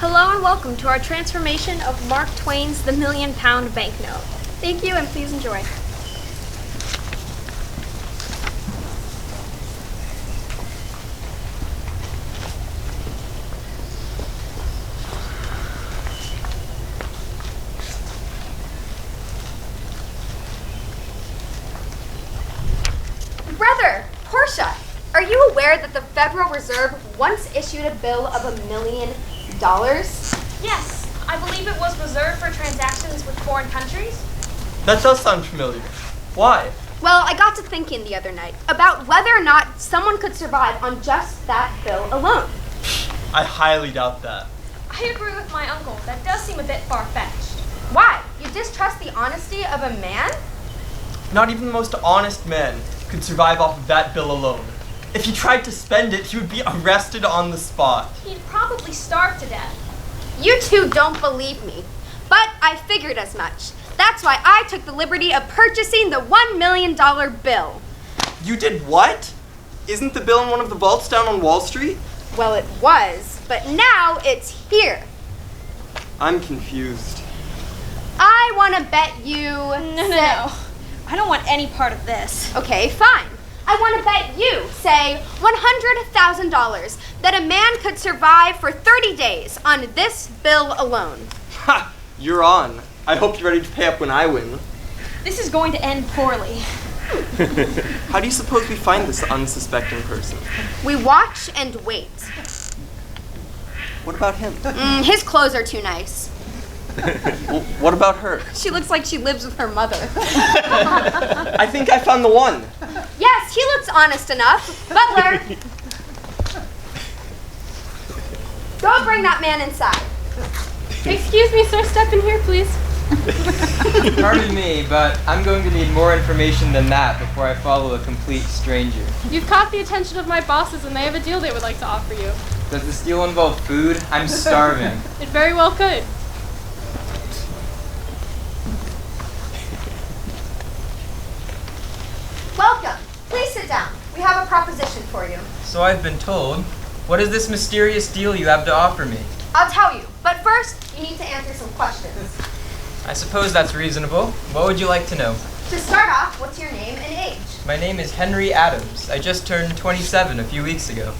Hello and welcome to our transformation of Mark Twain's The Million-Pound Banknote. Thank you and please enjoy. Brother, Portia, are you aware that the Federal Reserve once issued a bill of $1 million? Yes, I believe it was reserved for transactions with foreign countries. That does sound familiar. Why? Well, I got to thinking the other night about whether or not someone could survive on just that bill alone. I highly doubt that. I agree with my uncle. That does seem a bit far-fetched. Why? You distrust the honesty of a man? Not even the most honest man could survive off of that bill alone. If he tried to spend it, he would be arrested on the spot. He'd probably starve to death. You two don't believe me, but I figured as much. That's why I took the liberty of purchasing the $1 million bill. You did what? Isn't the bill in one of the vaults down on Wall Street? Well, it was, but now it's here. I'm confused. I want to bet you... No. I don't want any part of this. Okay, fine. I want to bet you, say, $100,000 that a man could survive for 30 days on this bill alone. Ha! You're on. I hope you're ready to pay up when I win. This is going to end poorly. How do you suppose we find this unsuspecting person? We watch and wait. What about him? His clothes are too nice. Well, what about her? She looks like she lives with her mother. I think I found the one. Yes, he looks honest enough. Butler! Go bring that man inside. Excuse me, sir. Step in here, please. Pardon me, but I'm going to need more information than that before I follow a complete stranger. You've caught the attention of my bosses and they have a deal they would like to offer you. Does this deal involve food? I'm starving. It very well could. Welcome. Please sit down. We have a proposition for you. So I've been told. What is this mysterious deal you have to offer me? I'll tell you, but first, you need to answer some questions. I suppose that's reasonable. What would you like to know? To start off, what's your name and age? My name is Henry Adams. I just turned 27 a few weeks ago.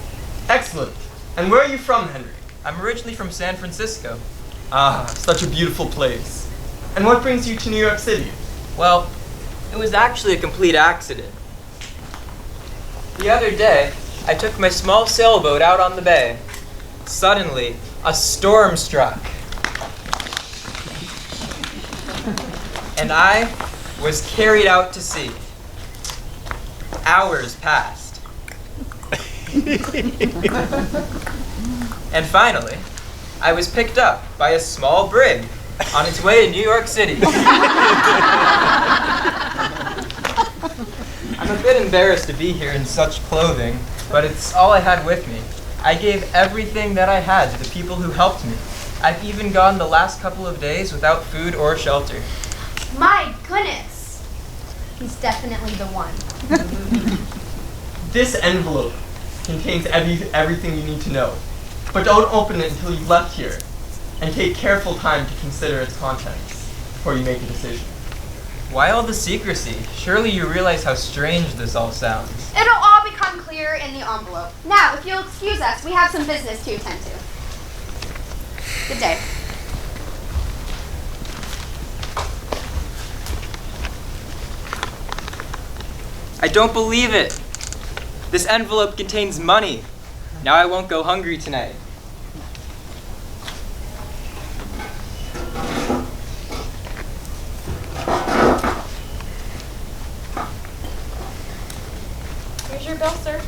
Excellent. And where are you from, Henry? I'm originally from San Francisco. Ah, such a beautiful place. And what brings you to New York City? Well, it was actually a complete accident. The other day, I took my small sailboat out on the bay. Suddenly, a storm struck. And I was carried out to sea. Hours passed. And finally, I was picked up by a small brig on its way to New York City. I'm a bit embarrassed to be here in such clothing, but it's all I had with me. I gave everything that I had to the people who helped me. I've even gone the last couple of days without food or shelter. My goodness. He's definitely the one. This envelope contains everything you need to know. But don't open it until you've left here. And take careful time to consider its contents before you make a decision. Why all the secrecy? Surely you realize how strange this all sounds. It'll all become clear in the envelope. Now, if you'll excuse us, we have some business to attend to. Good day. I don't believe it. This envelope contains money. Now I won't go hungry tonight. Here's your bill, sir.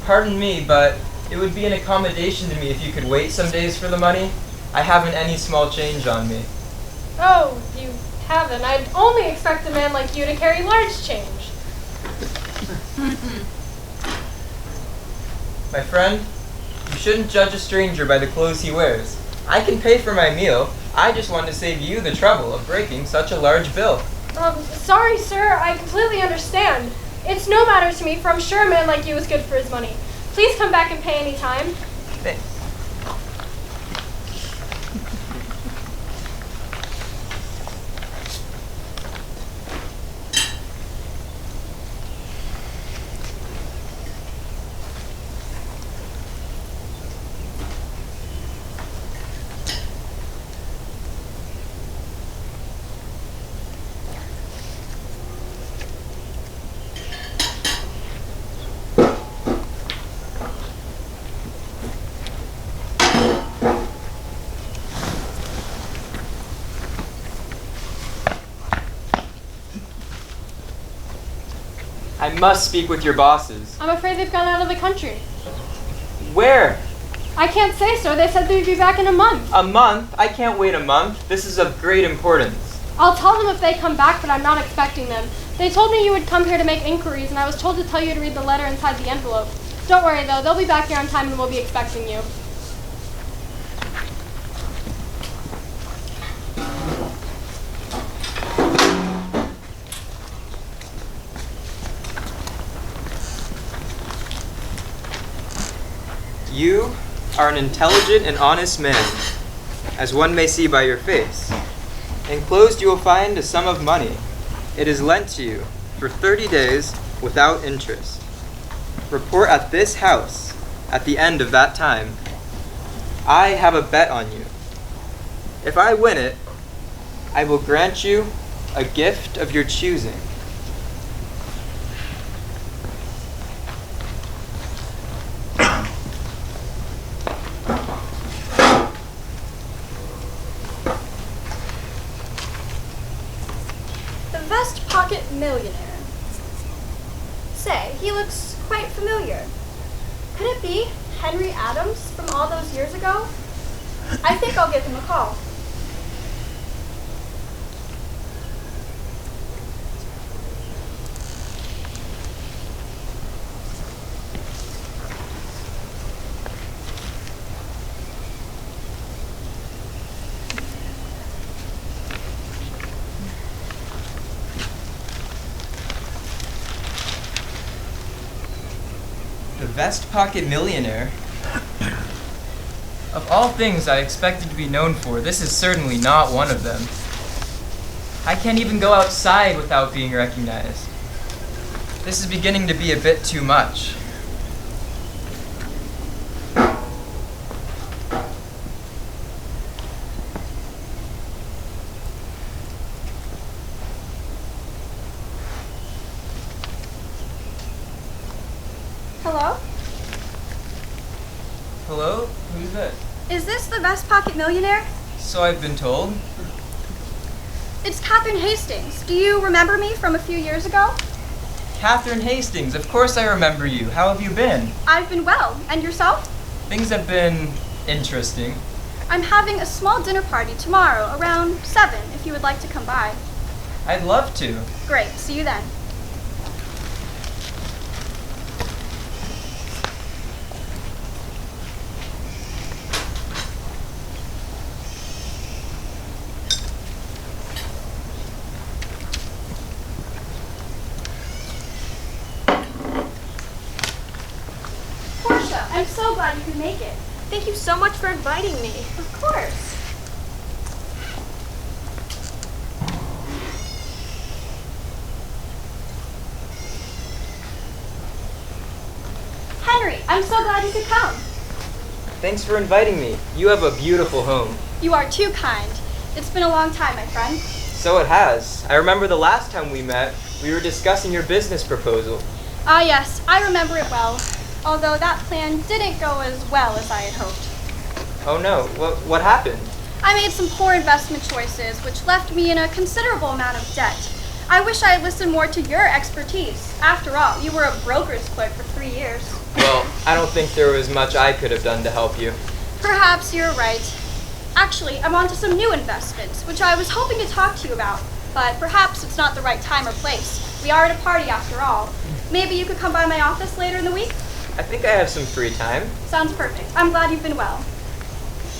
Pardon me, but it would be an accommodation to me if you could wait some days for the money. I haven't any small change on me. Oh, you haven't. I'd only expect a man like you to carry large change. My friend, you shouldn't judge a stranger by the clothes he wears. I can pay for my meal. I just want to save you the trouble of breaking such a large bill. Sorry, sir. I completely understand. It's no matter to me, for I'm sure a man like you is good for his money. Please come back and pay any time. Thanks. I must speak with your bosses. I'm afraid they've gone out of the country. Where? I can't say, sir. They said they'd be back in a month. A month? I can't wait a month. This is of great importance. I'll tell them if they come back, but I'm not expecting them. They told me you would come here to make inquiries, and I was told to tell you to read the letter inside the envelope. Don't worry, though. They'll be back here on time, and we'll be expecting you. You are an intelligent and honest man, as one may see by your face. Enclosed you will find a sum of money. It is lent to you for 30 days without interest. Report at this house at the end of that time. I have a bet on you. If I win it, I will grant you a gift of your choosing. Vest pocket millionaire. Say, he looks quite familiar. Could it be Henry Adams from all those years ago? I think I'll give him a call. The vest pocket millionaire? Of all things I expected to be known for, this is certainly not one of them. I can't even go outside without being recognized. This is beginning to be a bit too much. Hello? Hello? Who's this? Is this the Vest Pocket Millionaire? So I've been told. It's Catherine Hastings. Do you remember me from a few years ago? Catherine Hastings, of course I remember you. How have you been? I've been well. And yourself? Things have been interesting. I'm having a small dinner party tomorrow around 7 if you would like to come by. I'd love to. Great. See you then. Portia, I'm so glad you could make it. Thank you so much for inviting me. Of course. Henry, I'm so glad you could come. Thanks for inviting me. You have a beautiful home. You are too kind. It's been a long time, my friend. So it has. I remember the last time we met, we were discussing your business proposal. Ah, yes, I remember it well. Although that plan didn't go as well as I had hoped. Oh no, what happened? I made some poor investment choices, which left me in a considerable amount of debt. I wish I had listened more to your expertise. After all, you were a broker's clerk for 3 years. Well, I don't think there was much I could have done to help you. Perhaps you're right. Actually, I'm onto some new investments, which I was hoping to talk to you about. But perhaps it's not the right time or place. We are at a party after all. Maybe you could come by my office later in the week? I think I have some free time. Sounds perfect. I'm glad you've been well.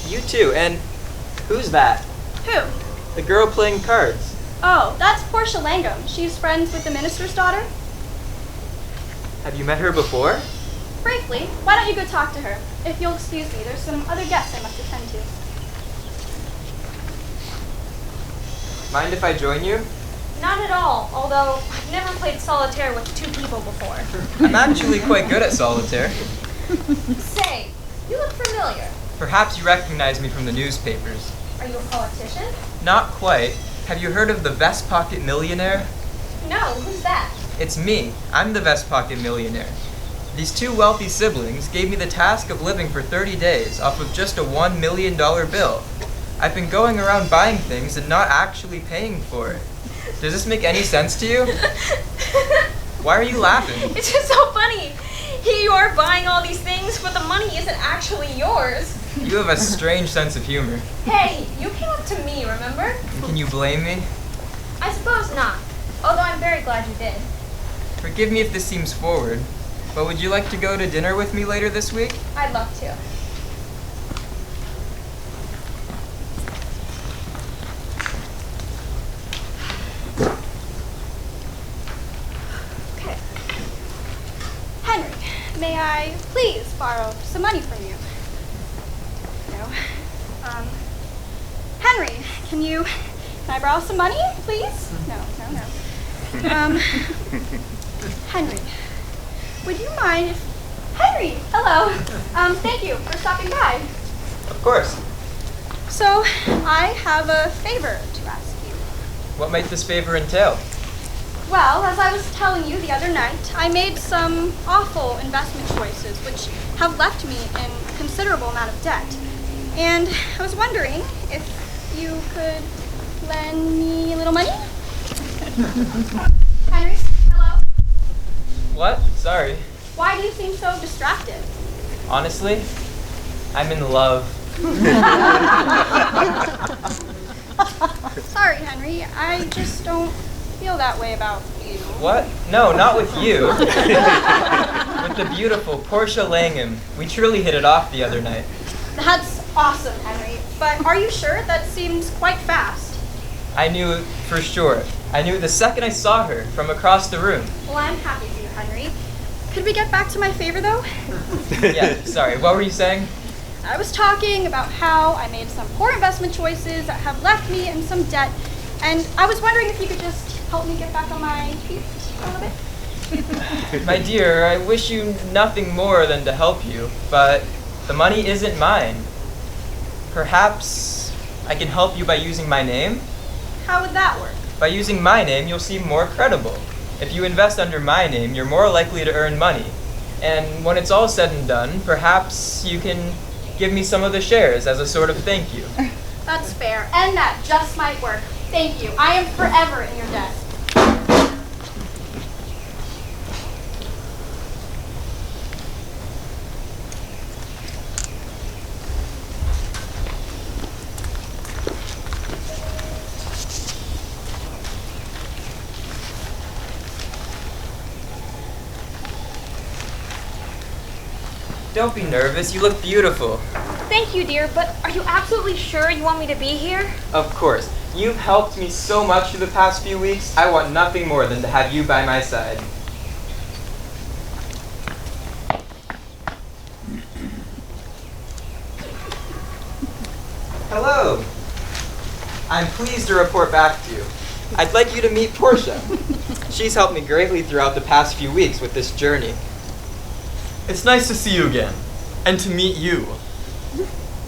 You too, and who's that? Who? The girl playing cards. Oh, that's Portia Langham. She's friends with the minister's daughter. Have you met her before? Briefly. Why don't you go talk to her? If you'll excuse me, there's some other guests I must attend to. Mind if I join you? Not at all, although I've never played solitaire with two people before. I'm actually quite good at solitaire. Say, you look familiar. Perhaps you recognize me from the newspapers. Are you a politician? Not quite. Have you heard of the Vest Pocket Millionaire? No, who's that? It's me. I'm the Vest Pocket Millionaire. These two wealthy siblings gave me the task of living for 30 days off of just a $1 million bill. I've been going around buying things and not actually paying for it. Does this make any sense to you? Why are you laughing? It's just so funny. Here you are buying all these things, but the money isn't actually yours. You have a strange sense of humor. Hey, you came up to me, remember? And can you blame me? I suppose not, although I'm very glad you did. Forgive me if this seems forward, but would you like to go to dinner with me later this week? I'd love to. Okay. Henry, may I please borrow some money from you? No. Henry, can I borrow some money, please? No. Henry, would you mind if... Henry, hello. Thank you for stopping by. Of course. So, I have a favor to ask you. What might this favor entail? Well, as I was telling you the other night, I made some awful investment choices which have left me in a considerable amount of debt. And I was wondering if you could lend me a little money? Henry, hello? What? Sorry. Why do you seem so distracted? Honestly, I'm in love. Sorry, Henry, I just don't feel that way about you. What? No, not with you. With the beautiful Portia Langham. We truly hit it off the other night. That's awesome, Henry. But are you sure? That seems quite fast. I knew it for sure. I knew it the second I saw her from across the room. Well, I'm happy for you, Henry. Could we get back to my favor, though? Yeah, sorry. What were you saying? I was talking about how I made some poor investment choices that have left me in some debt, and I was wondering if you could just help me get back on my feet a little bit. My dear, I wish you nothing more than to help you, but the money isn't mine. Perhaps I can help you by using my name? How would that work? By using my name, you'll seem more credible. If you invest under my name, you're more likely to earn money. And when it's all said and done, perhaps you can give me some of the shares as a sort of thank you. That's fair, and that just might work. Thank you. I am forever in your debt. Don't be nervous, you look beautiful. Thank you, dear, but are you absolutely sure you want me to be here? Of course. You've helped me so much through the past few weeks. I want nothing more than to have you by my side. Hello. I'm pleased to report back to you. I'd like you to meet Portia. She's helped me greatly throughout the past few weeks with this journey. It's nice to see you again, and to meet you.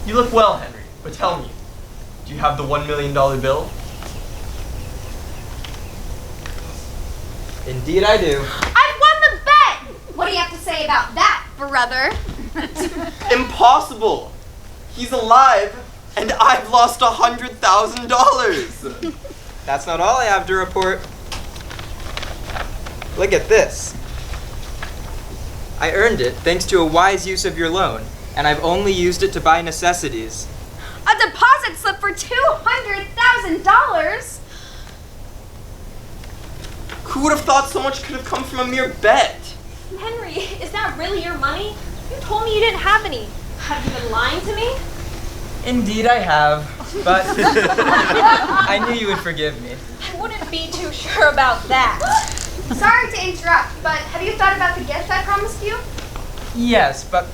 You look well, Henry, but tell me, do you have the $1 million bill? Indeed I do. I've won the bet! What do you have to say about that, brother? Impossible! He's alive, and I've lost $100,000! That's not all I have to report. Look at this. I earned it thanks to a wise use of your loan, and I've only used it to buy necessities. A deposit slip for $200,000? Who would have thought so much could have come from a mere bet? Henry, is that really your money? You told me you didn't have any. Have you been lying to me? Indeed I have, but I knew you would forgive me. I'm wouldn't be too sure about that. Sorry to interrupt, but have you thought about the gift I promised you? Yes, but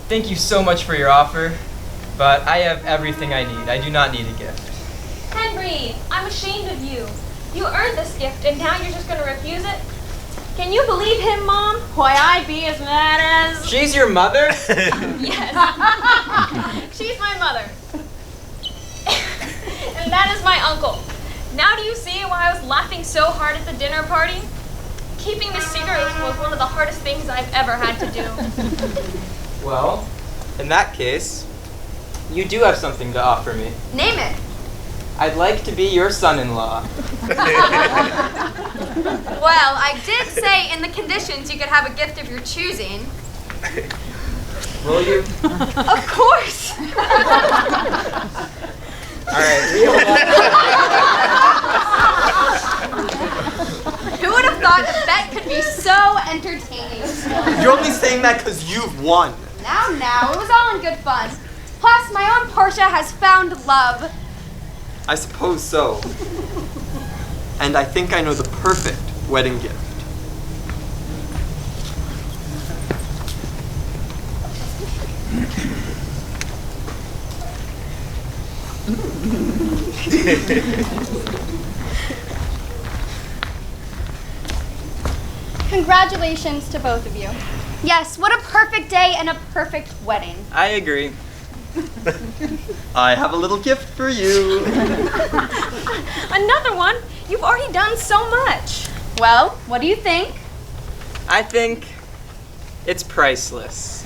thank you so much for your offer. But I have everything I need. I do not need a gift. Henry, I'm ashamed of you. You earned this gift, and now you're just going to refuse it? Can you believe him, Mom? Why, I'd be as mad as... She's your mother? Yes. She's my mother. And that is my uncle. Now do you see why I was laughing so hard at the dinner party? Keeping this secret was one of the hardest things I've ever had to do. Well, in that case, you do have something to offer me. Name it. I'd like to be your son-in-law. Well, I did say in the conditions you could have a gift of your choosing. Will you? Of course. All right. Who would have thought a bet could be so entertaining? You're only saying that because you've won. Now, it was all in good fun. Plus, my own Portia has found love. I suppose so. And I think I know the perfect wedding gift. Congratulations to both of you. Yes, what a perfect day and a perfect wedding. I agree. I have a little gift for you. Another one? You've already done so much. Well, what do you think? I think it's priceless.